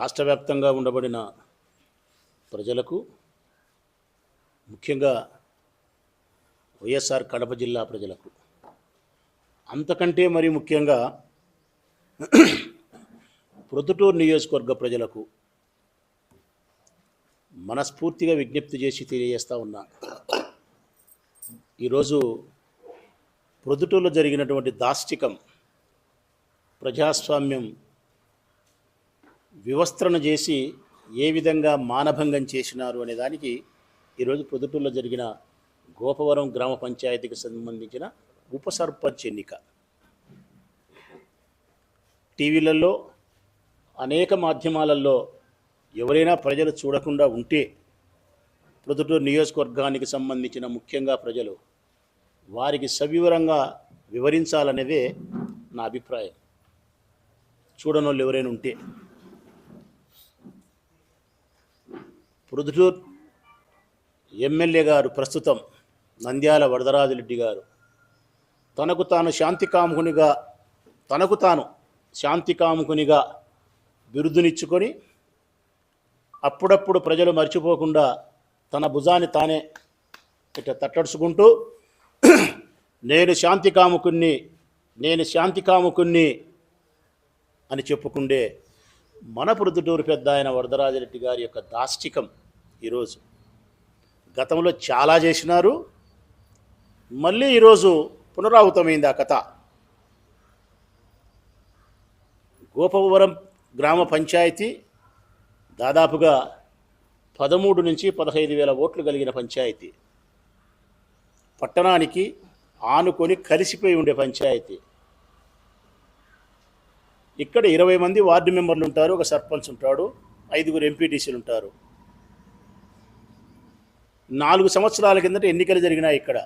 రాష్ట్ర వ్యాప్తంగా ఉండబడిన ప్రజలకు, ముఖ్యంగా వైఎస్ఆర్ కడప జిల్లా ప్రజలకు, అంతకంటే మరి ముఖ్యంగా ప్రొద్దుటూరు నియోజకవర్గ ప్రజలకు మనస్ఫూర్తిగా విజ్ఞప్తి చేసి తెలియజేస్తూ ఉన్నా. ఈరోజు ప్రొద్దుటూరులో జరిగినటువంటి దాష్టికం, ప్రజాస్వామ్యం వివస్త్రణ చేసి ఏ విధంగా మానభంగం చేసినారు అనే దానికి ఈరోజు ప్రొద్దుటూరులో జరిగిన గోపవరం గ్రామ పంచాయతీకి సంబంధించిన ఉప సర్పంచ్ ఎన్నిక టీవీలలో, అనేక మాధ్యమాలలో ఎవరైనా ప్రజలు చూడకుండా ఉంటే, ప్రొద్దుటూరు నియోజకవర్గానికి సంబంధించిన ముఖ్యంగా ప్రజలు వారికి సవివరంగా వివరించాలనేదే నా అభిప్రాయం. చూడనోళ్ళు ఎవరైనా ఉంటే, ప్రొద్దుటూరు ఎమ్మెల్యే గారు ప్రస్తుతం నంద్యాల వరదరాజిరెడ్డి గారు తనకు తాను శాంతి కాముకునిగా బిరుదునిచ్చుకొని అప్పుడప్పుడు ప్రజలు మర్చిపోకుండా తన భుజాన్ని తానే ఇట్లా తట్టడుచుకుంటూ నేను శాంతి కాముకున్ని అని చెప్పుకుండే మన ప్రొద్దుటూరు పెద్ద ఆయన వరదరాజిరెడ్డి గారి యొక్క దాష్టికం ఈరోజు గతంలో చాలా చేసినారు, మళ్ళీ ఈరోజు పునరావృతమైంది ఆ కథ. గోపవరం గ్రామ పంచాయతీ దాదాపుగా 13 నుంచి 15 వేల ఓట్లు కలిగిన పంచాయతీ, పట్టణానికి ఆనుకొని కలిసిపోయి ఉండే పంచాయతీ. ఇక్కడ 20 మంది వార్డు మెంబర్లు ఉంటారు, ఒక సర్పంచ్ ఉంటాడు, 5 ఎంపీటీసీలు ఉంటారు. 4 సంవత్సరాల కిందట ఎన్నికలు జరిగినాయి ఇక్కడ.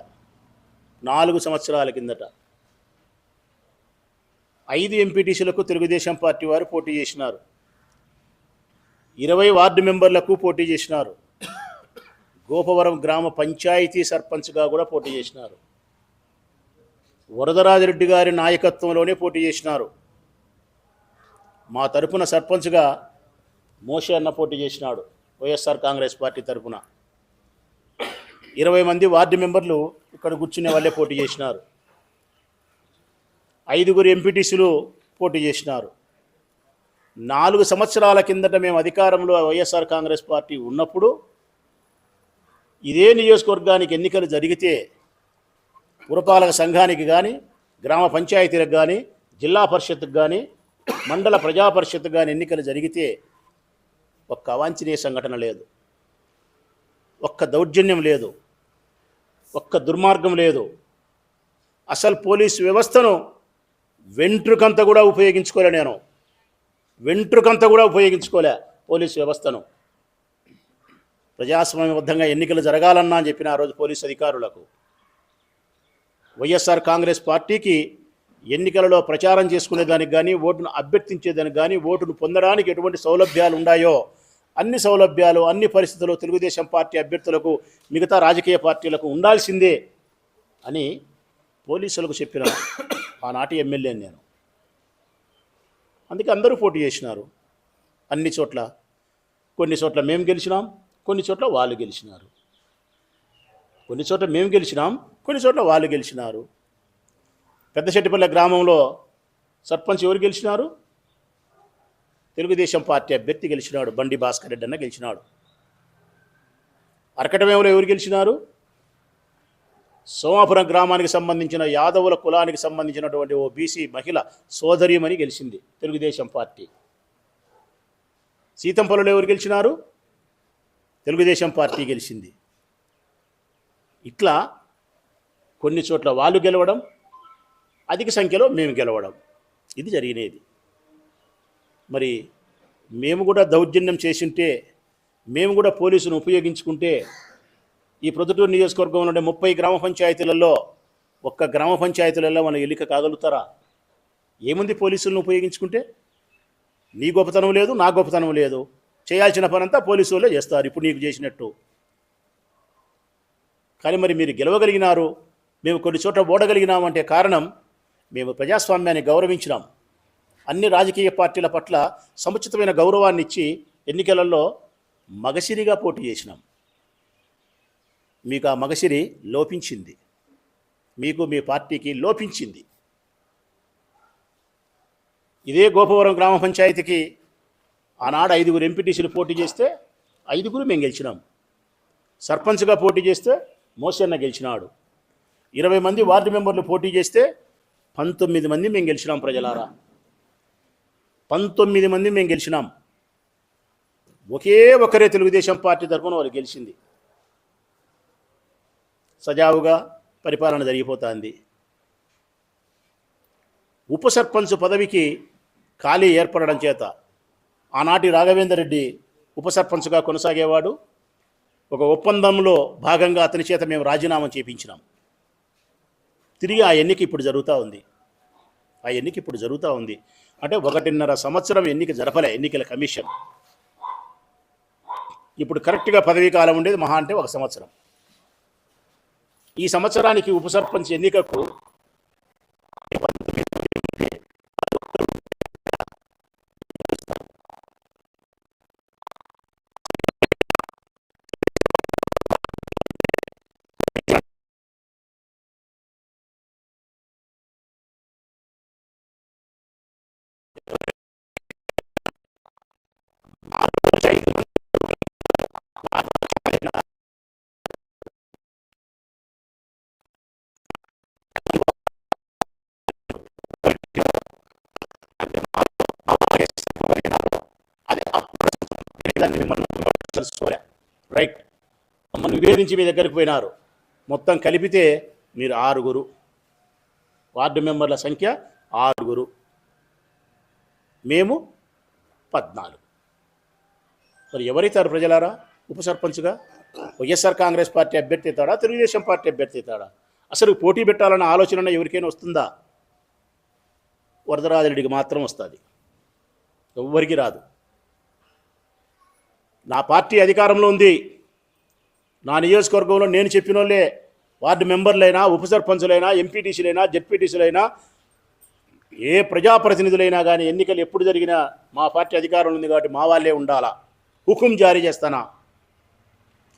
4 సంవత్సరాల కిందట 5 ఎంపీటీసీలకు తెలుగుదేశం పార్టీ వారు పోటీ చేసినారు, 20 వార్డు మెంబర్లకు పోటీ చేసినారు, గోపవరం గ్రామ పంచాయతీ సర్పంచ్గా కూడా పోటీ చేసినారు. వరదరాజిరెడ్డి గారి నాయకత్వంలోనే పోటీ చేసినారు. మా తరపున సర్పంచ్గా మోషే అన్న పోటీ చేసినాడు, వైఎస్ఆర్ కాంగ్రెస్ పార్టీ తరపున. 20 మంది వార్డు మెంబర్లు ఇక్కడ కూర్చునే వాళ్ళే పోటీ చేసినారు. 5 ఎంపీటీసీలు పోటీ చేసినారు. 4 సంవత్సరాల కిందట మేము అధికారంలో వైఎస్ఆర్ కాంగ్రెస్ పార్టీ ఉన్నప్పుడు ఇదే నియోజకవర్గానికి ఎన్నికలు జరిగితే, పురపాలక సంఘానికి కానీ, గ్రామ పంచాయతీలకు కానీ, జిల్లా పరిషత్కు కానీ, మండల ప్రజా పరిషత్ కానీ ఎన్నికలు జరిగితే ఒక్క అవాంఛనీయ సంఘటన లేదు, ఒక్క దౌర్జన్యం లేదు, ఒక్క దుర్మార్గం లేదు. అసలు పోలీసు వ్యవస్థను వెంట్రుకంత కూడా ఉపయోగించుకోలే పోలీసు వ్యవస్థను. ప్రజాస్వామ్యబద్ధంగా ఎన్నికలు జరగాలన్నా అని చెప్పిన ఆ రోజు పోలీసు అధికారులకు. వైఎస్ఆర్ కాంగ్రెస్ పార్టీకి ఎన్నికలలో ప్రచారం చేసుకునేదానికి కానీ, ఓటును అభ్యర్థించేదానికి కానీ, ఓటును పొందడానికి ఎటువంటి సౌలభ్యాలు ఉన్నాయో అన్ని సౌలభ్యాలు, అన్ని పరిస్థితులు తెలుగుదేశం పార్టీ అభ్యర్థులకు, మిగతా రాజకీయ పార్టీలకు ఉండాల్సిందే అని పోలీసులకు చెప్పిన ఆనాటి ఎమ్మెల్యే నేను. అందుకే అందరూ పోటీ చేసినారు అన్ని చోట్ల. కొన్ని చోట్ల మేము గెలిచినాం, కొన్ని చోట్ల వాళ్ళు గెలిచినారు. కొన్ని చోట్ల మేము గెలిచినాం, కొన్ని చోట్ల వాళ్ళు గెలిచినారు. పెద్దశెట్టిపల్లె గ్రామంలో సర్పంచ్ ఎవరు గెలిచినారు? తెలుగుదేశం పార్టీ అభ్యర్థి గెలిచినాడు, బండి భాస్కర్ రెడ్డి అన్న గెలిచినాడు. అరకటమేమలో ఎవరు గెలిచినారు? సోమాపురం గ్రామానికి సంబంధించిన యాదవుల కులానికి సంబంధించినటువంటి ఓ బీసీ మహిళ సోదరీమణి గెలిచింది, తెలుగుదేశం పార్టీ. సీతంపల్లిలో ఎవరు గెలిచినారు? తెలుగుదేశం పార్టీ గెలిచింది. ఇట్లా కొన్ని చోట్ల వాళ్ళు గెలవడం, అధిక సంఖ్యలో మేము గెలవడం, ఇది జరిగినది. మరి మేము కూడా దౌర్జన్యం చేసింటే, మేము కూడా పోలీసును ఉపయోగించుకుంటే, ఈ ప్రొద్దుటూరు నియోజకవర్గంలో ఉండే 30 గ్రామ పంచాయతీలలో ఒక్క గ్రామ పంచాయతీలలో మనం ఎన్నిక కాగలుగుతారా? ఏముంది పోలీసులను ఉపయోగించుకుంటే? నీ గొప్పతనం లేదు, నా గొప్పతనం లేదు. చేయాల్సిన పనంతా పోలీసు వాళ్ళే చేస్తారు ఇప్పుడు నీకు చేసినట్టు. కానీ మరి మీరు గెలవగలిగినారు, మేము కొన్ని చోట్ల ఓడగలిగినామంటే కారణం మేము ప్రజాస్వామ్యాన్ని గౌరవించినాం. అన్ని రాజకీయ పార్టీల పట్ల సముచితమైన గౌరవాన్ని ఇచ్చి ఎన్నికలలో మగసిరిగా పోటీ చేసినాం. మీకు ఆ మగసిరి లోపించింది, మీకు మీ పార్టీకి లోపించింది. ఇదే గోపవరం గ్రామ పంచాయతీకి ఆనాడు 5 ఎంపీటీసీలు పోటీ చేస్తే 5 మేము గెలిచినాం. సర్పంచ్గా పోటీ చేస్తే మోసన్న గెలిచినాడు. 20 మంది వార్డు మెంబర్లు పోటీ చేస్తే 19 మంది మేము గెలిచినాం. ప్రజలారా, 19 మంది మేము గెలిచినాం. ఒకే ఒకరే తెలుగుదేశం పార్టీ తరఫున వాళ్ళు గెలిచింది. సజావుగా పరిపాలన జరిగిపోతుంది. ఉప సర్పంచ్ పదవికి ఖాళీ ఏర్పడడం చేత ఆనాటి రాఘవేందర్ రెడ్డి ఉప సర్పంచ్గా కొనసాగేవాడు. ఒక ఒప్పందంలో భాగంగా అతని చేత మేము రాజీనామా చేయించినాం. తిరిగి ఆ ఎన్నిక ఇప్పుడు జరుగుతూ ఉంది. అంటే 1.5 సంవత్సరం ఎన్నిక జరపలే ఎన్నికల కమిషన్. ఇప్పుడు కరెక్ట్గా పదవీ కాలం ఉండేది మహా అంటే 1 సంవత్సరం. ఈ సంవత్సరానికి ఉప సర్పంచ్ ఎన్నికకు రైట్ మమ్మల్ని నివేదించి మీ దగ్గరికి పోయినారు. మొత్తం కలిపితే మీరు 6. వార్డు మెంబర్ల సంఖ్య 6, మేము 14. మరి ఎవరైతారు ప్రజలారా ఉప సర్పంచ్గా? వైఎస్ఆర్ కాంగ్రెస్ పార్టీ అభ్యర్థి అవుతాడా, తెలుగుదేశం పార్టీ అభ్యర్థి అవుతాడా? అసలు పోటీ పెట్టాలన్న ఆలోచన ఎవరికైనా వస్తుందా? వరదరాజరెడ్డికి మాత్రం వస్తుంది, ఎవ్వరికి రాదు. నా పార్టీ అధికారంలో ఉంది. నా నియోజకవర్గంలో నేను చెప్పిన వాళ్ళే వార్డు మెంబర్లైనా, ఉప సర్పంచులైనా, ఎంపీటీసీలైనా, జెడ్పీటీసీలైనా, ఏ ప్రజాప్రతినిధులైనా కానీ ఎన్నికలు ఎప్పుడు జరిగినా మా పార్టీ అధికారంలో ఉంది కాబట్టి మా వాళ్ళే ఉండాలా. హుకుం జారీ చేస్తానా?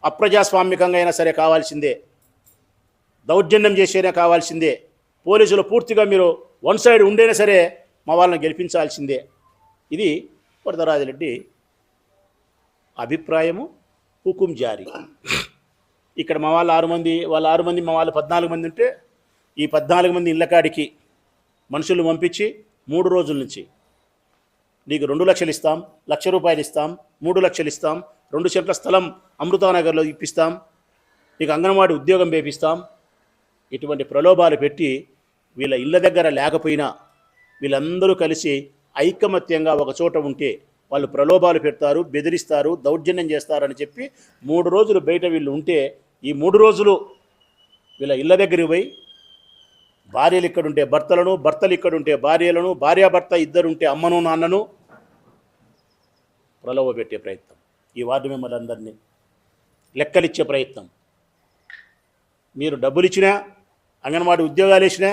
అప్రజాస్వామికంగా అయినా సరే కావాల్సిందే, దౌర్జన్యం చేసేనా కావాల్సిందే, పోలీసులు పూర్తిగా మీరు వన్ సైడ్ ఉండేనా సరే మా వాళ్ళని గెలిపించాల్సిందే. ఇది వరదరాజరెడ్డి అభిప్రాయము, హుకుం జారీ. ఇక్కడ మా వాళ్ళు 6 మంది, వాళ్ళ 6 మంది, మా వాళ్ళు 14 మంది ఉంటే ఈ 14 మంది ఇళ్ళకాడికి మనుషులు పంపించి 3 రోజుల నుంచి నీకు 2 లక్షలు ఇస్తాం, ₹1,00,000 ఇస్తాం, 3 లక్షలు ఇస్తాం, 2 సెంట్ల స్థలం అమృతానగర్లో ఇప్పిస్తాం, నీకు అంగన్వాడీ ఉద్యోగం వేపిస్తాం, ఇటువంటి ప్రలోభాలు పెట్టి వీళ్ళ ఇళ్ళ దగ్గర లేకపోయినా వీళ్ళందరూ కలిసి ఐకమత్యంగా ఒక చోట ఉంటే వాళ్ళు ప్రలోభాలు పెడతారు, బెదిరిస్తారు, దౌర్జన్యం చేస్తారని చెప్పి 3 రోజులు బయట వీళ్ళు ఉంటే ఈ 3 రోజులు వీళ్ళ ఇళ్ళ దగ్గరికి పోయి భార్యలు ఇక్కడుంటే భర్తలను, భర్తలు ఇక్కడుంటే భార్యలను, భార్యాభర్త ఇద్దరుంటే అమ్మను నాన్నను ప్రలోభ పెట్టే ప్రయత్నం, ఈ వార్డు మెంబర్లందరినీ లెక్కలిచ్చే ప్రయత్నం. మీరు డబ్బులు ఇచ్చినా, అంగన్వాడీ ఉద్యోగాలు వేసినా,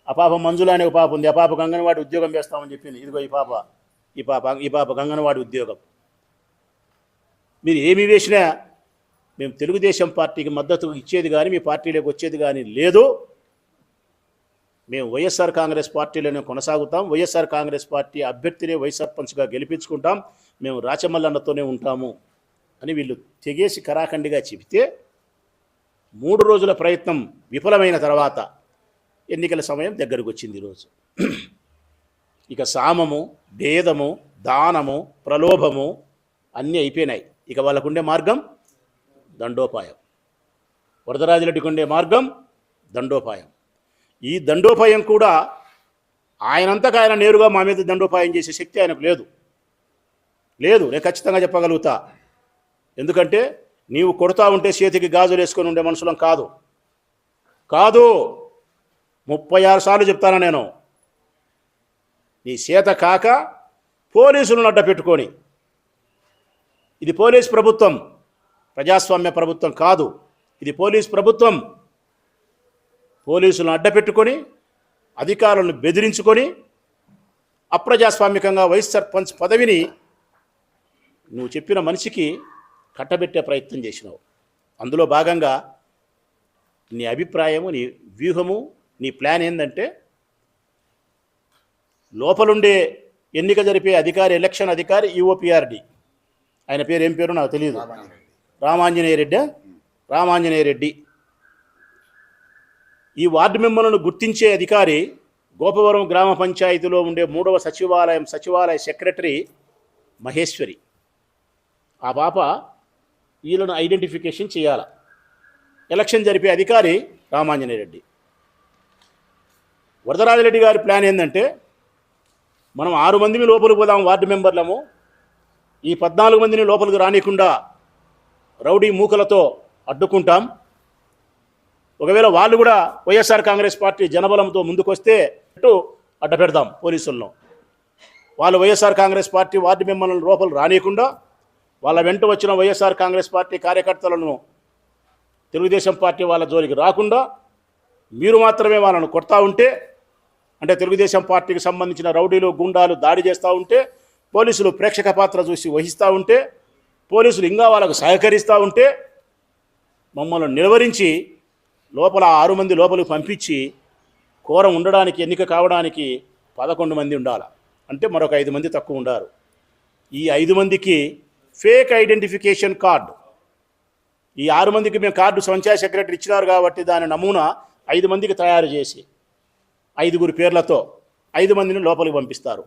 ఆ పాప మంజుల అనే ఒక పాప ఉంది, ఆ పాపకు అంగన్వాడీ ఉద్యోగం వేస్తామని చెప్పింది. ఇదిగో ఈ పాపకు అంగన్వాడీ ఉద్యోగం. మీరు ఏమి వేసినా మేము తెలుగుదేశం పార్టీకి మద్దతు ఇచ్చేది కానీ మీ పార్టీలోకి వచ్చేది కానీ లేదు. మేము వైఎస్ఆర్ కాంగ్రెస్ పార్టీలోనే కొనసాగుతాం. వైఎస్ఆర్ కాంగ్రెస్ పార్టీ అభ్యర్థినే వైస్ సర్పంచ్గా గెలిపించుకుంటాం. మేము రాచమల్లన్నతోనే ఉంటాము అని వీళ్ళు తెగేసి కరాఖండిగా చెబితే 3 రోజుల ప్రయత్నం విఫలమైన తర్వాత ఎన్నికల సమయం దగ్గరకు వచ్చింది. ఈరోజు ఇక సామము, భేదము, దానము, ప్రలోభము అన్నీ అయిపోయినాయి. ఇక వాళ్ళకుండే మార్గం దండోపాయం. వరదరాజరెడ్డికి ఉండే మార్గం దండోపాయం. ఈ దండోపాయం కూడా ఆయనంతకు ఆయన నేరుగా మా మీద దండోపాయం చేసే శక్తి ఆయనకు లేదు. నేను ఖచ్చితంగా చెప్పగలుగుతా. ఎందుకంటే నీవు కొడతా ఉంటే చేతికి గాజులు వేసుకొని ఉండే మనుషులం కాదు. 36 సార్లు చెప్తాను నేను. నీ చేత కాక పోలీసులను అడ్డ పెట్టుకొని, ఇది పోలీస్ ప్రభుత్వం, ప్రజాస్వామ్య ప్రభుత్వం కాదు, ఇది పోలీస్ ప్రభుత్వం. పోలీసులను అడ్డ పెట్టుకొని, అధికారులను బెదిరించుకొని అప్రజాస్వామికంగా వైస్ సర్పంచ్ పదవిని నువ్వు చెప్పిన మనిషికి కట్టబెట్టే ప్రయత్నం చేసినావు. అందులో భాగంగా నీ అభిప్రాయము, నీ వ్యూహము, నీ ప్లాన్ ఏంటంటే లోపలుండే ఎన్నిక జరిపే అధికారి, ఎలక్షన్ అధికారి ఈఓపిఆర్డి, ఆయన పేరు ఏం పేరు నాకు తెలియదు, రామాంజనేయ రెడ్డి. ఈ వార్డు మెంబర్లను గుర్తించే అధికారి గోపవరం గ్రామ పంచాయతీలో ఉండే 3వ సచివాలయ సెక్రటరీ మహేశ్వరి. ఆ పాప వీళ్ళను ఐడెంటిఫికేషన్ చేయాల. ఎలక్షన్ జరిపే అధికారి రామాంజనేయ రెడ్డి. వరదరాజరెడ్డి గారి ప్లాన్ ఏంటంటే మనం 6 మందిని లోపలికి పోదాం వార్డు మెంబర్లము, ఈ 14 మందిని లోపలికి రానికుండా రౌడీ మూకలతో అడ్డుకుంటాం. ఒకవేళ వాళ్ళు కూడా వైఎస్ఆర్ కాంగ్రెస్ పార్టీ జనబలంతో ముందుకొస్తే అడ్డపెడదాం పోలీసులను. వాళ్ళు వైఎస్ఆర్ కాంగ్రెస్ పార్టీ వార్డు మెంబర్లను లోపల రానియకుండా వాళ్ళ వెంట వచ్చిన వైఎస్ఆర్ కాంగ్రెస్ పార్టీ కార్యకర్తలను తెలుగుదేశం పార్టీ వాళ్ళ జోలికి రాకుండా మీరు మాత్రమే వాళ్ళను కొడతా ఉంటే, అంటే తెలుగుదేశం పార్టీకి సంబంధించిన రౌడీలు గుండాలు దాడి చేస్తూ ఉంటే, పోలీసులు ప్రేక్షక పాత్ర చూసి వహిస్తూ ఉంటే, పోలీసులు ఇంకా వాళ్ళకు సహకరిస్తూ ఉంటే మమ్మల్ని నిలువరించి లోపల 6 మంది లోపలికి పంపించి కోరం ఉండడానికి, ఎన్నిక కావడానికి 11 మంది ఉండాలి. అంటే మరొక 5 మంది తక్కువ ఉండారు. ఈ 5 మందికి ఫేక్ ఐడెంటిఫికేషన్ కార్డు, ఈ 6 మందికి మేము కార్డు పంచాయత్ సెక్రటరీ ఇచ్చినారు కాబట్టి దాని నమూనా 5 మందికి తయారు చేసి 5గురి పేర్లతో 5 మందిని లోపలికి పంపిస్తారు.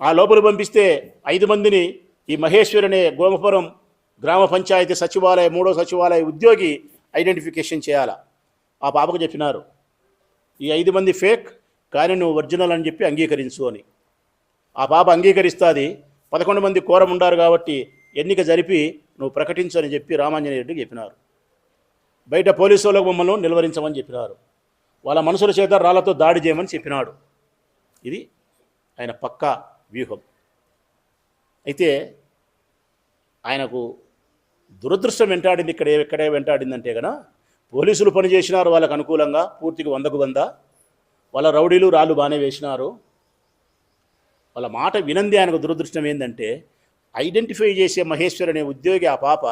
ఆ లోపలికి పంపిస్తే 5 మందిని ఈ మహేశ్వరి అనే గోమపురం గ్రామ పంచాయతీ సచివాలయ 3వ సచివాలయ ఉద్యోగి ఐడెంటిఫికేషన్ చేయాలా. ఆ పాపకు చెప్పినారు ఈ 5 మంది ఫేక్, కానీ నువ్వు ఒరిజినల్ అని చెప్పి అంగీకరించు అని. ఆ పాప అంగీకరిస్తుంది. 11 మంది కోరం ఉండారు కాబట్టి ఎన్నిక జరిపి నువ్వు ప్రకటించు అని చెప్పి రామాంజనేయ రెడ్డికి చెప్పినారు. బయట పోలీసు వాళ్ళకు మమ్మల్ని నిలువరించమని చెప్పినారు. వాళ్ళ మనుషుల చేత రాళ్లతో దాడి చేయమని చెప్పినాడు. ఇది ఆయన పక్కా వ్యూహం. అయితే ఆయనకు దురదృష్టం వెంటాడింది. ఎక్కడే వెంటాడిందంటే కనుక పోలీసులు పనిచేసినారు వాళ్ళకు అనుకూలంగా, పూర్తిగా 100కు 100. వాళ్ళ రౌడీలు రాళ్ళు బాగానే వేసినారు. వాళ్ళ మాట వినంది. ఆయనకు దురదృష్టం ఏంటంటే ఐడెంటిఫై చేసే మహేశ్వర్ అనే ఉద్యోగి ఆ పాప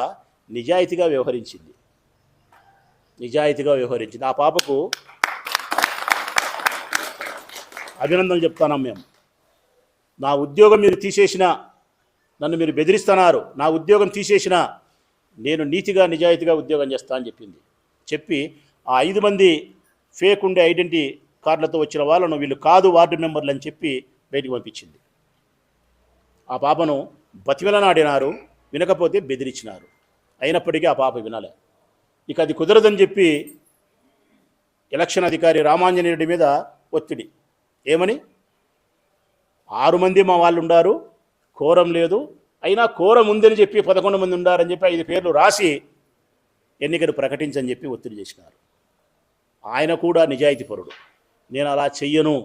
నిజాయితీగా వ్యవహరించింది. ఆ పాపకు అభినందనలు చెప్తున్నాం మేము. నా ఉద్యోగం మీరు తీసేసినా, నన్ను మీరు బెదిరిస్తున్నారు, నా ఉద్యోగం తీసేసినా నేను నీతిగా నిజాయితీగా ఉద్యోగం చేస్తా అని చెప్పింది. చెప్పి ఆ 5 మంది ఫేక్ ఉండే ఐడెంటిటీ కార్డులతో వచ్చిన వాళ్ళను వీళ్ళు కాదు వార్డు మెంబర్లు అని చెప్పి బయటికి పంపించింది. ఆ పాపను బతిమిలనాడినారు, వినకపోతే బెదిరించినారు. అయినప్పటికీ ఆ పాప వినాలే. ఇక అది కుదరదని చెప్పి ఎలక్షన్ అధికారి రామాంజనేయ రెడ్డి మీద ఒత్తిడి. ఏమని 6 మంది మా వాళ్ళు ఉండారు, కోరం లేదు, అయినా కోరం ఉందని చెప్పి 11 మంది ఉండారని చెప్పి 5 పేర్లు రాసి ఎన్నికను ప్రకటించని చెప్పి ఒత్తిడి చేసినారు. ఆయన కూడా నిజాయితీపరుడు. నేను అలా చెయ్యను,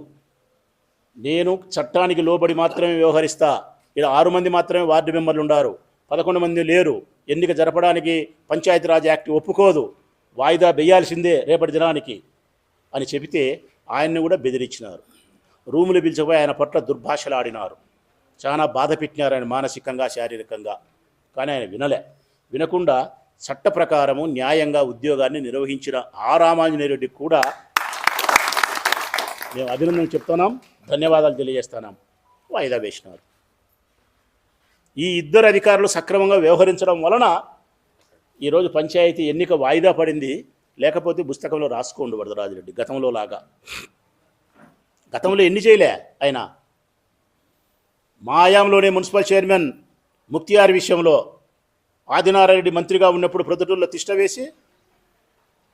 నేను చట్టానికి లోబడి మాత్రమే వ్యవహరిస్తా, ఇలా 6 మంది మాత్రమే వార్డు మెంబర్లు ఉండారు, 11 మంది లేరు, ఎన్నిక జరపడానికి పంచాయతీరాజ్ యాక్ట్ ఒప్పుకోదు, వాయిదా వేయాల్సిందే రేపటి దినానికి అని చెబితే ఆయన్ని కూడా బెదిరించినారు. రూములు పిలిచిపోయి ఆయన పట్ల దుర్భాషలాడినారు. చాలా బాధ పెట్టినారు ఆయన మానసికంగా, శారీరకంగా. కానీ ఆయన వినకుండా చట్ట ప్రకారము న్యాయంగా ఉద్యోగాన్ని నిర్వహించిన ఆ రామాంజనేయ రెడ్డికి కూడా మేము అభినందనలు చెప్తున్నాం, ధన్యవాదాలు తెలియజేస్తున్నాం. వాయిదా వేసినారు. ఈ 2 అధికారులు సక్రమంగా వ్యవహరించడం వలన ఈరోజు పంచాయతీ ఎన్నిక వాయిదా పడింది. లేకపోతే పుస్తకంలో రాసుకోండి వరదరాజిరెడ్డి, గతంలో లాగా. గతంలో ఎన్ని చేయలే ఆయన. మా ఆయాంలోనే మున్సిపల్ చైర్మన్ ముక్తియార్ విషయంలో ఆదినారాయణ మంత్రిగా ఉన్నప్పుడు ప్రొద్దుటూరులో తిష్ట వేసి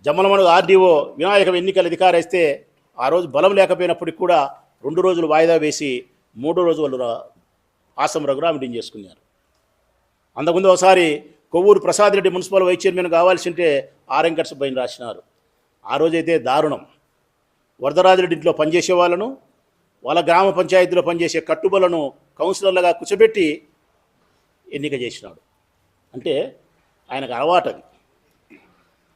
జమ్మలమడుగు ఆర్డీఓ వినాయక ఎన్నికల అధికారి ఇస్తే ఆ రోజు బలం లేకపోయినప్పటికి కూడా 2 రోజులు వాయిదా వేసి 3వ రోజు వాళ్ళు ఆసం రఘురా మీటింగ్ చేసుకున్నారు. అంతకుముందు ఒకసారి Kovvuru Prasad Reddy municipal vice chairman కావాల్సి ఉంటే ఆర్ఎంకర్స్ పైన రాసినారు. ఆ రోజైతే దారుణం. వరదరాజిరెడ్డి ఇంట్లో పనిచేసే వాళ్ళను, వాళ్ళ గ్రామ పంచాయతీలో పనిచేసే కట్టుబలను కౌన్సిలర్లుగా కూర్చోబెట్టి ఎన్నిక చేసినాడు. అంటే ఆయనకు అలవాటు అది.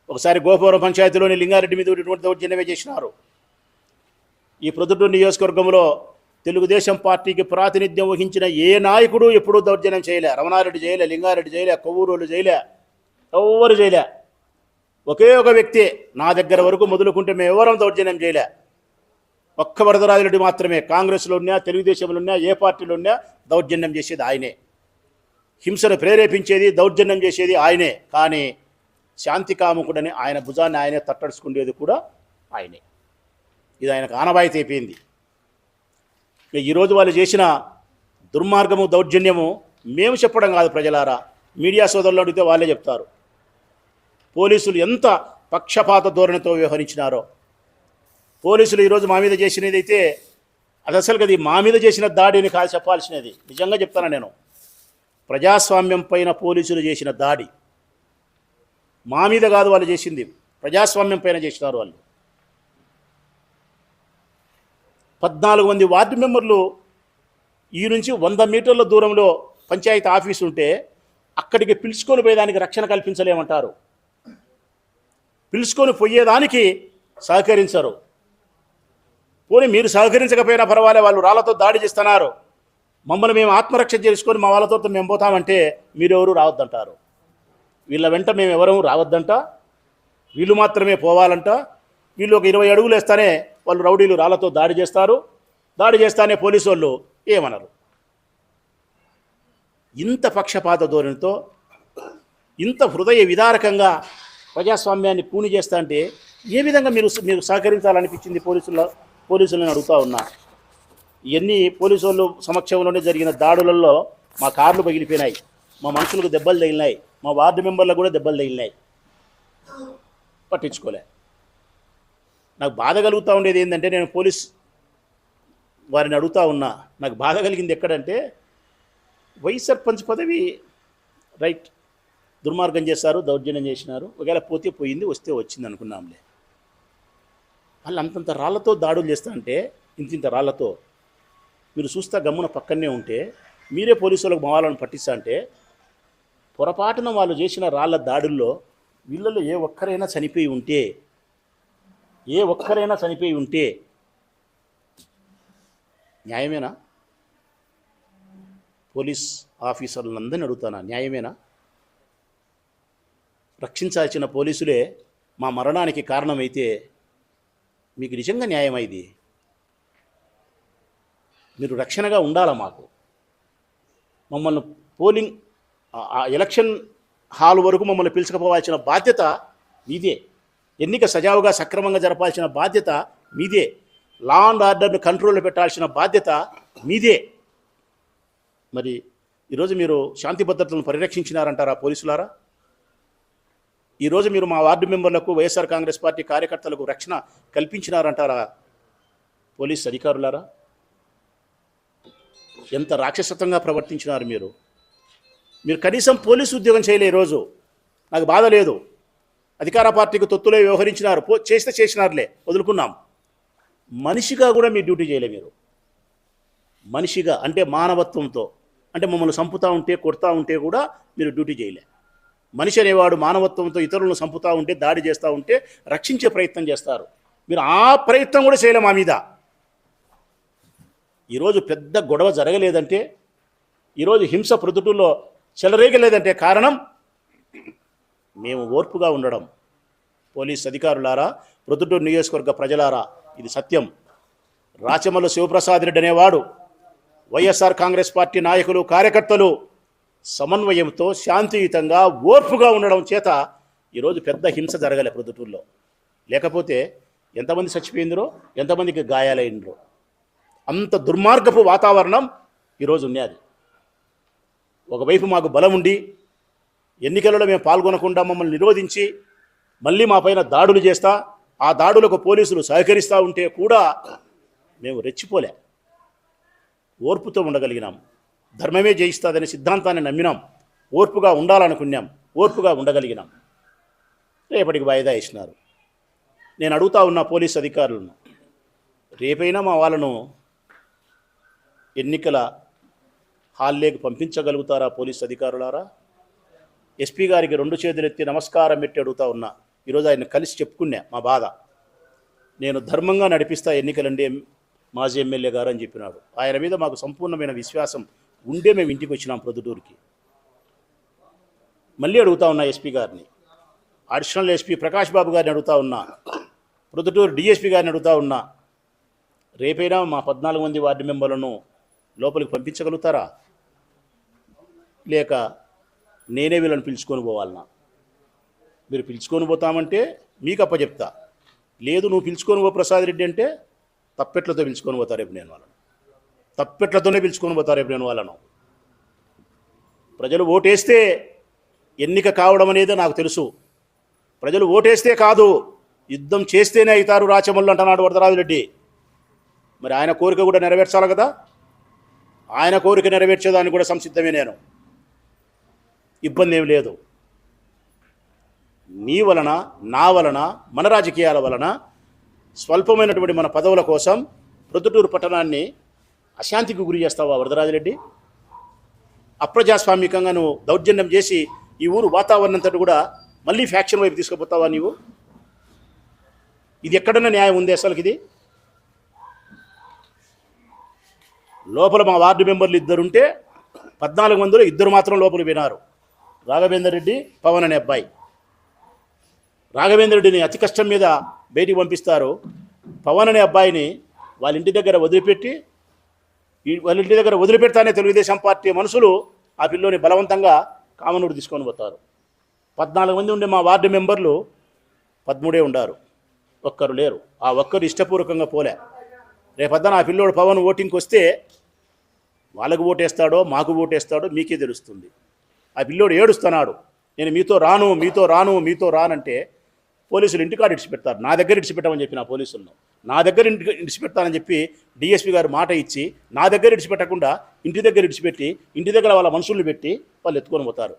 ఒకసారి గోపవరం పంచాయతీలోని లింగారెడ్డి మీద ఇటువంటి దౌర్జన్యమే చేసినారు. ఈ ప్రొద్దుటూరు నియోజకవర్గంలో తెలుగుదేశం పార్టీకి ప్రాతినిధ్యం వహించిన ఏ నాయకుడు ఎప్పుడూ దౌర్జన్యం చేయలే. రమణారెడ్డి చేయలే, లింగారెడ్డి చేయలే, కొవ్వూరోళ్ళు చేయలే, ఎవ్వరు చేయలే. ఒకే ఒక వ్యక్తి నా దగ్గర వరకు మొదలుకుంటే మేము ఎవరం దౌర్జన్యం చేయలే. ఒక్క వరదరాజరెడ్డి మాత్రమే. కాంగ్రెస్లో ఉన్నా, తెలుగుదేశంలో ఉన్నా, ఏ పార్టీలో ఉన్నా దౌర్జన్యం చేసేది ఆయనే. హింసను ప్రేరేపించేది, దౌర్జన్యం చేసేది ఆయనే. కానీ శాంతి కాముకుడని ఆయన భుజాన్ని ఆయనే తట్టడుచుకునేది కూడా ఆయనే. ఇది ఆయనకు ఆనవాయితీ అయిపోయింది. ఈరోజు వాళ్ళు చేసిన దుర్మార్గము, దౌర్జన్యము మేము చెప్పడం కాదు ప్రజలారా, మీడియా సోదరులు అడిగితే వాళ్ళే చెప్తారు. పోలీసులు ఎంత పక్షపాత ధోరణితో వ్యవహరించినారో. పోలీసులు ఈరోజు మా మీద చేసినది అయితే అది అసలు అది మా మీద చేసిన దాడిని కాదు చెప్పాల్సినది. నిజంగా చెప్తాను నేను, ప్రజాస్వామ్యం పైన పోలీసులు చేసిన దాడి మా మీద కాదు వాళ్ళు చేసింది, ప్రజాస్వామ్యం పైన చేసినారు వాళ్ళు. 14 మంది వార్డు మెంబర్లు ఈ నుంచి 100 మీటర్ల దూరంలో పంచాయతీ ఆఫీసు ఉంటే అక్కడికి పిలుచుకొని పోయేదానికి రక్షణ కల్పించలేమంటారు. పిలుచుకొని పోయేదానికి సహకరించరు. పోనీ మీరు సహకరించకపోయినా పర్వాలే, వాళ్ళు రాళ్లతో దాడి చేస్తున్నారు, మమ్మల్ని మేము ఆత్మరక్షణ చేసుకొని మా వాళ్ళతో మేము పోతామంటే మీరెవరు రావద్దంటారు. వీళ్ళ వెంట మేము ఎవరూ రావద్దంట, వీళ్ళు మాత్రమే పోవాలంట. వీళ్ళు ఒక 20 అడుగులు వేస్తానే వాళ్ళు రౌడీలు రాళ్లతో దాడి చేస్తారు. దాడి చేస్తానే పోలీసు వాళ్ళు ఏమనరు. ఇంత పక్షపాత ధోరణితో, ఇంత హృదయ విదారకంగా ప్రజాస్వామ్యాన్ని కూని చేస్తా అంటే ఏ విధంగా మీరు సహకరించాలనిపించింది పోలీసులను అడుగుతూ ఉన్నా. ఇవన్నీ పోలీసు వాళ్ళు సమక్షంలోనే జరిగిన దాడులలో మా కార్లు పగిలిపోయినాయి, మా మనుషులకు దెబ్బలు తగిలినాయి, మా వార్డు మెంబర్లకు కూడా దెబ్బలు తగిలినాయి. పట్టించుకోలే. నాకు బాధ కలుగుతూ ఉండేది ఏంటంటే, నేను పోలీస్ వారిని అడుగుతూ ఉన్నా, నాకు బాధ కలిగింది ఎక్కడంటే, వైస్ సర్పంచ్ పదవి రైట్, దుర్మార్గం చేశారు, దౌర్జన్యం చేసినారు, ఒకవేళ పోతే పోయింది, వస్తే వచ్చింది అనుకున్నాంలే. వాళ్ళు అంతంత రాళ్లతో దాడులు చేస్తా అంటే, ఇంతింత రాళ్లతో మీరు చూస్తా గమ్మున పక్కనే ఉంటే, మీరే పోలీసు వాళ్ళకు మా వాళ్ళని పట్టిస్తా అంటే, పొరపాటున వాళ్ళు చేసిన రాళ్ల దాడుల్లో వీళ్ళలో ఏ ఒక్కరైనా చనిపోయి ఉంటే న్యాయమేనా? పోలీస్ ఆఫీసర్లందరినీ అడుగుతానా, న్యాయమేనా? రక్షించాల్సిన పోలీసులే మా మరణానికి కారణమైతే మీకు నిజంగా న్యాయమా ఇది? మీరు రక్షణగా ఉండాలా మాకు. మమ్మల్ని పోలింగ్ ఎలక్షన్ హాల్ వరకు మమ్మల్ని పిలుచుకుపోవాల్సిన బాధ్యత మీదే. ఎన్నిక సజావుగా సక్రమంగా జరపాల్సిన బాధ్యత మీదే. లా అండ్ ఆర్డర్ను కంట్రోల్లో పెట్టాల్సిన బాధ్యత మీదే. మరి ఈరోజు మీరు శాంతి భద్రతలను పరిరక్షించినారంటారా పోలీసులారా? ఈరోజు మీరు మా వార్డు మెంబర్లకు, వైఎస్ఆర్ కాంగ్రెస్ పార్టీ కార్యకర్తలకు రక్షణ కల్పించినారంటారా పోలీస్ అధికారులారా? ఎంత రాక్షసత్వంగా ప్రవర్తించినారు మీరు. కనీసం పోలీసు ఉద్యోగం చేయలే. ఈరోజు నాకు బాధ లేదు, అధికార పార్టీకి తొత్తులే వ్యవహరించినారు, చేస్తే చేసినారులే, వదులుకున్నాం. మనిషిగా కూడా మీ డ్యూటీ చేయలే మీరు. మనిషిగా అంటే మానవత్వంతో, అంటే మమ్మల్ని చంపుతూ ఉంటే, కొడతా ఉంటే కూడా మీరు డ్యూటీ చేయలే. మనిషి అనేవాడు మానవత్వంతో ఇతరులను చంపుతూ ఉంటే, దాడి చేస్తూ ఉంటే రక్షించే ప్రయత్నం చేస్తారు. మీరు ఆ ప్రయత్నం కూడా చేయలే మా మీద. ఈరోజు పెద్ద గొడవ జరగలేదంటే, ఈరోజు హింస ప్రొద్దుటూరులో చెలరేగలేదంటే కారణం మేము ఓర్పుగా ఉండడం. పోలీస్ అధికారులారా, ప్రొద్దుటూరు నియోజకవర్గ ప్రజలారా, ఇది సత్యం. రాచమల్లు శివప్రసాద్ రెడ్డి అనేవాడు, వైఎస్ఆర్ కాంగ్రెస్ పార్టీ నాయకులు, కార్యకర్తలు సమన్వయంతో శాంతియుతంగా ఓర్పుగా ఉండడం చేత ఈరోజు పెద్ద హింస జరగలే ప్రొద్దుటూరులో. లేకపోతే ఎంతమంది చచ్చిపోయిందరో, ఎంతమందికి గాయాలైనరో. అంత దుర్మార్గపు వాతావరణం ఈరోజు ఉన్నది. ఒకవైపు మాకు బలం ఉండి ఎన్నికలలో మేము పాల్గొనకుండా మమ్మల్ని నిరోధించి మళ్ళీ మా పైన దాడులు చేస్తా, ఆ దాడులకు పోలీసులు సహకరిస్తూ ఉంటే కూడా మేము రెచ్చిపోలే, ఓర్పుతో ఉండగలిగినాం. ధర్మమే జయిస్తుందనే సిద్ధాంతాన్ని నమ్మినాం, ఓర్పుగా ఉండాలనుకున్నాం, ఓర్పుగా ఉండగలిగినాం. రేపటికి వాయిదా ఇచ్చినారు. నేను అడుగుతా ఉన్న పోలీస్ అధికారులను, రేపైనా మా వాళ్ళను ఎన్నికల హాల్లోకి పంపించగలుగుతారా పోలీస్ అధికారులారా? ఎస్పీ గారికి 2 చేతులు ఎత్తి నమస్కారం పెట్టి అడుగుతా ఉన్నా. ఈరోజు ఆయన కలిసి చెప్పుకున్నా మా బాధ. నేను ధర్మంగా నడిపిస్తా ఎన్నికలండి మాజీ ఎమ్మెల్యే గారు అని చెప్పినాడు. ఆయన మీద మాకు సంపూర్ణమైన విశ్వాసం ఉండే మేము ఇంటికి వచ్చినాం ప్రొద్దుటూరుకి. మళ్ళీ అడుగుతా ఉన్నా ఎస్పీ గారిని, అడిషనల్ ఎస్పీ ప్రకాష్ బాబు గారిని అడుగుతా ఉన్నా, ప్రొద్దుటూరు డిఎస్పీ గారిని అడుగుతా ఉన్నా, రేపైనా మా 14 మంది వార్డు మెంబర్లను లోపలికి పంపించగలుగుతారా, లేక నేనే వీళ్ళని పిలుచుకొని పోవాలన్నా? మీరు పిలుచుకొని పోతామంటే మీకు అప్పచెప్తా, లేదు నువ్వు పిలుచుకొని పో ప్రసాద్ రెడ్డి అంటే తప్పెట్లతో పిలుచుకొని పోతా రేపు నేను వాళ్ళను, తప్పెట్లతోనే పిలుచుకొని పోతా రేపు నేను వాళ్ళను. ప్రజలు ఓటేస్తే ఎన్నిక కావడం అనేది నాకు తెలుసు. ప్రజలు ఓటేస్తే కాదు, యుద్ధం చేస్తేనే అవుతారు రాచమల్లు అంటున్నాడు వరదరాజు రెడ్డి. మరి ఆయన కోరిక కూడా నెరవేర్చాలి కదా. ఆయన కోరిక నెరవేర్చేదానికి కూడా సంసిద్ధమే నేను, ఇబ్బంది ఏమి లేదు. నీ వలన, నా వలన, మన రాజకీయాల వలన స్వల్పమైనటువంటి మన పదవుల కోసం ప్రొద్దుటూరు పట్టణాన్ని అశాంతికి గురి చేస్తావా వరదరాజిరెడ్డి? అప్రజాస్వామికంగా నువ్వు దౌర్జన్యం చేసి ఈ ఊరు వాతావరణం అంతటి కూడా మళ్ళీ ఫ్యాక్షన్ వైపు తీసుకుపోతావా నీవు? ఇది ఎక్కడన్నా న్యాయం ఉంది అసలుకి? ఇది లోపల మా వార్డు మెంబర్లు 2 ఉంటే 14 మందిలో 2 మాత్రం లోపలికి పోయినారు. రాఘవేందర్ రెడ్డి, పవన్ అనే అబ్బాయి. రాఘవేంద్ర రెడ్డిని అతి కష్టం మీద బయటికి పంపిస్తారు. పవన్ అనే అబ్బాయిని వాళ్ళ ఇంటి దగ్గర వదిలిపెడతానే తెలుగుదేశం పార్టీ మనుషులు ఆ పిల్లోని బలవంతంగా కామనూరు తీసుకొని పోతారు. 14 మంది ఉండే మా వార్డు మెంబర్లు 13 ఉండారు, ఒక్కరు లేరు. ఆ ఒక్కరు ఇష్టపూర్వకంగా పోలే. రేపొద్దున ఆ పిల్లోడు పవన్ ఓటింగ్కి వస్తే వాళ్ళకు ఓటేస్తాడో మాకు ఓటేస్తాడో మీకే తెలుస్తుంది. ఆ పిల్లోడు ఏడుస్తున్నాడు, నేను మీతో రానంటే పోలీసులు ఇంటికాడ ఇడిచిపెడతారు. నా దగ్గర ఇడిచిపెట్టమని చెప్పి నా పోలీసులను నా దగ్గర ఇడిచిపెడతానని చెప్పి డిఎస్పీ గారు మాట ఇచ్చి నా దగ్గర ఇడిచిపెట్టకుండా ఇంటి దగ్గర ఇడిచిపెట్టి ఇంటి దగ్గర వాళ్ళ మనుషుల్ని పెట్టి వాళ్ళు ఎత్తుకొని పోతారు.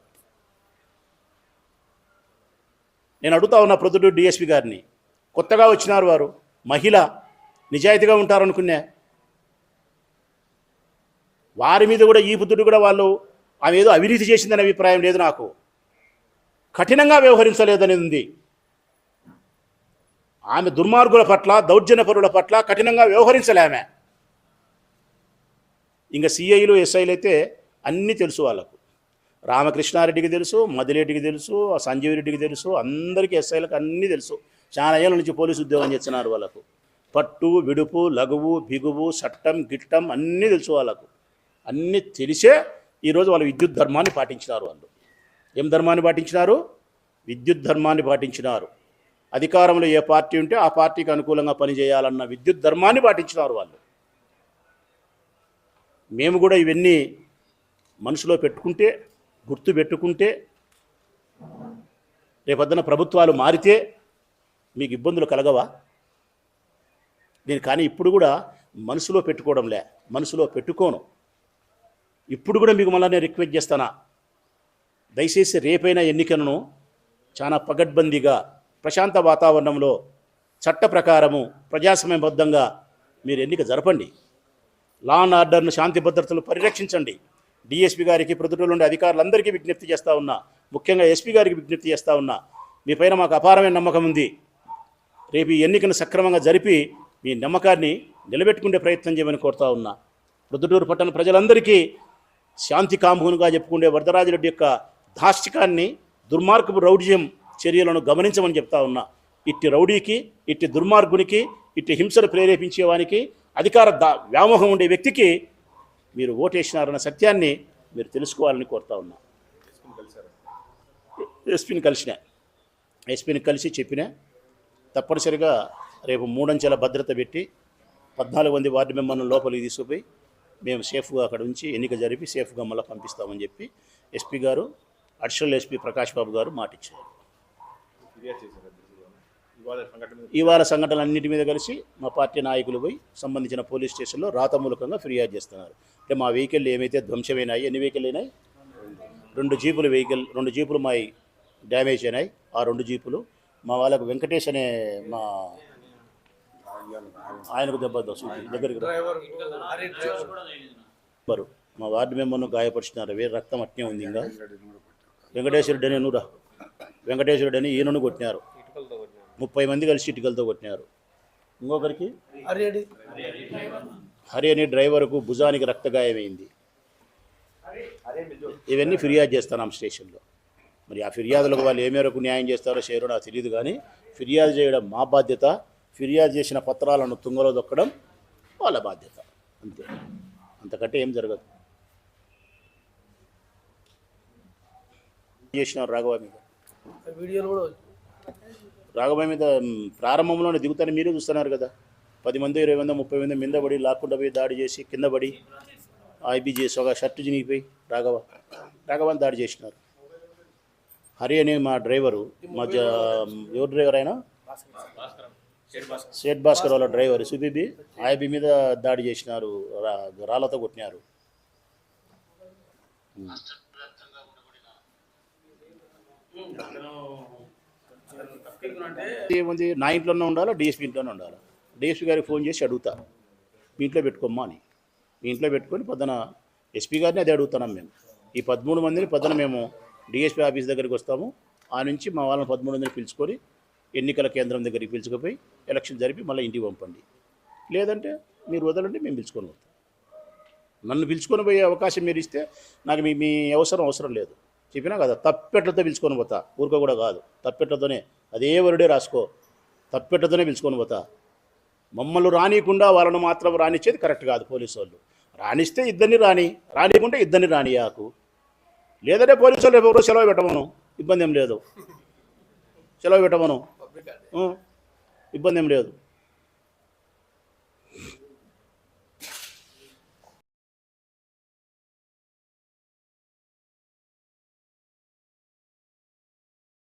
నేను అడుగుతా ఉన్న ప్రొద్దుటూరు డిఎస్పీ గారిని, కొత్తగా వచ్చినారు వారు, మహిళ, నిజాయితీగా ఉంటారనుకున్నా. వారి మీద కూడా ఈ బుద్ధుడు కూడా వాళ్ళు ఆమె ఏదో అవినీతి చేసిందనే అభిప్రాయం లేదు నాకు. కఠినంగా వ్యవహరించలేదనేది ఉంది. ఆమె దుర్మార్గుల పట్ల, దౌర్జన్యపరుల పట్ల కఠినంగా వ్యవహరించలే ఆమె. ఇంకా సిఐలు, ఎస్ఐలు అయితే అన్నీ తెలుసు వాళ్ళకు. రామకృష్ణారెడ్డికి తెలుసు, మదిరెడ్డికి తెలుసు, సంజీవ్ రెడ్డికి తెలుసు, అందరికీ ఎస్ఐలకు అన్నీ తెలుసు. చాలా ఏళ్ళ నుంచి పోలీసు ఉద్యోగం చేస్తున్నారు వాళ్ళకు. పట్టు, విడుపు, లఘువు, బిగువు, చట్టం, గిట్టం అన్నీ తెలుసు వాళ్ళకు. అన్నీ తెలిసే ఈరోజు వాళ్ళు విద్యుత్ ధర్మాన్ని పాటించినారు. వాళ్ళు ఏం ధర్మాన్ని పాటించినారు? విద్యుత్ ధర్మాన్ని పాటించినారు. అధికారంలో ఏ పార్టీ ఉంటే ఆ పార్టీకి అనుకూలంగా పనిచేయాలన్న విద్యుత్ ధర్మాన్ని పాటించినారు వాళ్ళు. మేము కూడా ఇవన్నీ మనసులో పెట్టుకుంటే, గుర్తు పెట్టుకుంటే, రేపొద్దున ప్రభుత్వాలు మారితే మీకు ఇబ్బందులు కలగవా? నేను కానీ ఇప్పుడు కూడా మనసులో పెట్టుకోవడంలే, మనసులో పెట్టుకోను. ఇప్పుడు కూడా మీకు మళ్ళీ నేను రిక్వెస్ట్ చేస్తానా, దయచేసి రేపైనా ఎన్నికలను చాలా పగడ్బందీగా, ప్రశాంత వాతావరణంలో, చట్ట ప్రకారము, ప్రజాస్వామ్యబద్ధంగా మీరు ఎన్నిక జరపండి. లా అండ్ ఆర్డర్ను, శాంతి భద్రతలు పరిరక్షించండి. డిఎస్పీ గారికి, ప్రొద్దుటూరులో ఉండే అధికారులందరికీ విజ్ఞప్తి చేస్తూ ఉన్నా, ముఖ్యంగా ఎస్పీ గారికి విజ్ఞప్తి చేస్తూ ఉన్నా. మీ పైన మాకు అపారమైన నమ్మకం ఉంది. రేపు ఈ ఎన్నికను సక్రమంగా జరిపి మీ నమ్మకాన్ని నిలబెట్టుకునే ప్రయత్నం చేయమని కోరుతా ఉన్నా. ప్రొద్దుటూరు పట్టణ ప్రజలందరికీ శాంతి కాంబూనుగా చెప్పుకునే వరదరాజిరెడ్డి యొక్క దాష్టికాన్ని, దుర్మార్గపు రౌడ్యం చర్యలను గమనించమని చెప్తా ఉన్నా. ఇట్టి రౌడీకి, ఇట్టి దుర్మార్గునికి, ఇట్టి హింసను ప్రేరేపించేవానికి, అధికార వ్యామోహం ఉండే వ్యక్తికి మీరు ఓటేసినారన్న సత్యాన్ని మీరు తెలుసుకోవాలని కోరుతా ఉన్నా. ఎస్పీని కలిసి చెప్పినా తప్పనిసరిగా రేపు 3 అంచెల భద్రత పెట్టి 14 మంది వార్డు మెంబర్లను లోపలికి తీసుకుపోయి మేము సేఫ్గా అక్కడ ఉంచి ఎన్నిక జరిపి సేఫ్గా మళ్ళీ పంపిస్తామని చెప్పి ఎస్పీ గారు, అడిషనల్ ఎస్పీ ప్రకాష్ బాబు గారు మాటిచ్చారు. ఇవాళ సంఘటనలన్నిటి మీద కలిసి మా పార్టీ నాయకులు పోయి సంబంధించిన పోలీస్ స్టేషన్లో రాతమూలకంగా ఫిర్యాదు చేస్తున్నారు. అంటే మా వెహికల్ ఏమైతే ధ్వంసమైనాయి, ఎన్ని వెహికల్ అయినాయి? 2 జీపులు మా డ్యామేజ్ అయినాయి. ఆ 2 జీపులు మా వాళ్ళకు వెంకటేష్ అనే మా ఆయనకు దెబ్బ దగ్గరికి మరి మా వార్డు మెంబర్ను గాయపరిచినారు. వేరే రక్తం అట్నే ఉంది. ఇంకా వెంకటేశ్వరుడు అని వెంకటేశ్వరుడు అని ఈయనను కొట్టినారు. 30 మంది కలిసి ఇటుకలతో కొట్టినారు. ఇంకొకరికి హరియాడి హరి అనే డ్రైవర్కు భుజానికి రక్తగాయమైంది. ఇవన్నీ ఫిర్యాదు చేస్తున్నాం స్టేషన్లో. మరి ఆ ఫిర్యాదులకు వాళ్ళు ఏ మేరకు న్యాయం చేస్తారో చేయరో నాకు తెలియదు, కానీ ఫిర్యాదు చేయడం మా బాధ్యత, ఫిర్యాదు చేసిన పత్రాలను తుంగలో దొక్కడం వాళ్ళ బాధ్యత, అంతే. అంతకంటే ఏం జరగదు. చేసినారు రాఘవ మీద, వీడియోలు కూడా రాఘవ మీద ప్రారంభంలోనే దిగుతాను, మీరే చూస్తున్నారు కదా. 10 మంది 20 మంది 30 మంది మీద పడి లాక్కుండా పోయి దాడి చేసి కింద పడి ఐబీ చేసి ఒక షర్టు చినిగిపోయి రాఘవాన్ని దాడి చేసినారు. హరి అనే మా డ్రైవరు, ఎవరు డ్రైవర్ అయినా సేట్ భాస్కర్ వాళ్ళ డ్రైవర్ సుబీబీ ఐబీ మీద దాడి చేసినారు, రాళ్ళతో కొట్టినారు. ఏముంది, నా ఇంట్లోనే ఉండాలా, డిఎస్పీ ఇంట్లోనే ఉండాలా. డిఎస్పీ గారికి ఫోన్ చేసి అడుగుతా, మీ ఇంట్లో పెట్టుకోమ్మా అని. మీ ఇంట్లో పెట్టుకొని పొద్దున ఎస్పీ గారిని అదే అడుగుతున్నాం మేము. ఈ 13 మందిని పొద్దున మేము డిఎస్పీ ఆఫీస్ దగ్గరికి వస్తాము. ఆ నుంచి మా వాళ్ళని 13 మందిని పిలుచుకొని ఎన్నికల కేంద్రం దగ్గరికి పిలుచుకుపోయి ఎలక్షన్ జరిపి మళ్ళీ ఇంటికి పంపండి. లేదంటే మీరు వదలండి, మేము పిలుచుకొని పోతాం. నన్ను పిలుచుకొని పోయే అవకాశం మీరు ఇస్తే నాకు మీ అవసరం లేదు. చెప్పినా కదా, తప్పెట్లతో పిలుచుకొని పోతా, ఊరిక కూడా కాదు, తప్పెట్లతోనే. అదే వరుడే రాసుకో, తప్పెట్లతోనే పిలుచుకొని పోతా. మమ్మల్ని రానియకుండా వాళ్ళను మాత్రం రానిచ్చేది కరెక్ట్ కాదు. పోలీసు వాళ్ళు రాణిస్తే ఇద్దరిని రానియకుంటే ఇద్దరిని రానియాకు. లేదంటే పోలీసు వాళ్ళు ఎవరో సెలవు పెట్టమను, ఇబ్బంది ఏం లేదు. సెలవు పెట్టమను, ఇబ్బంది ఏం లేదు.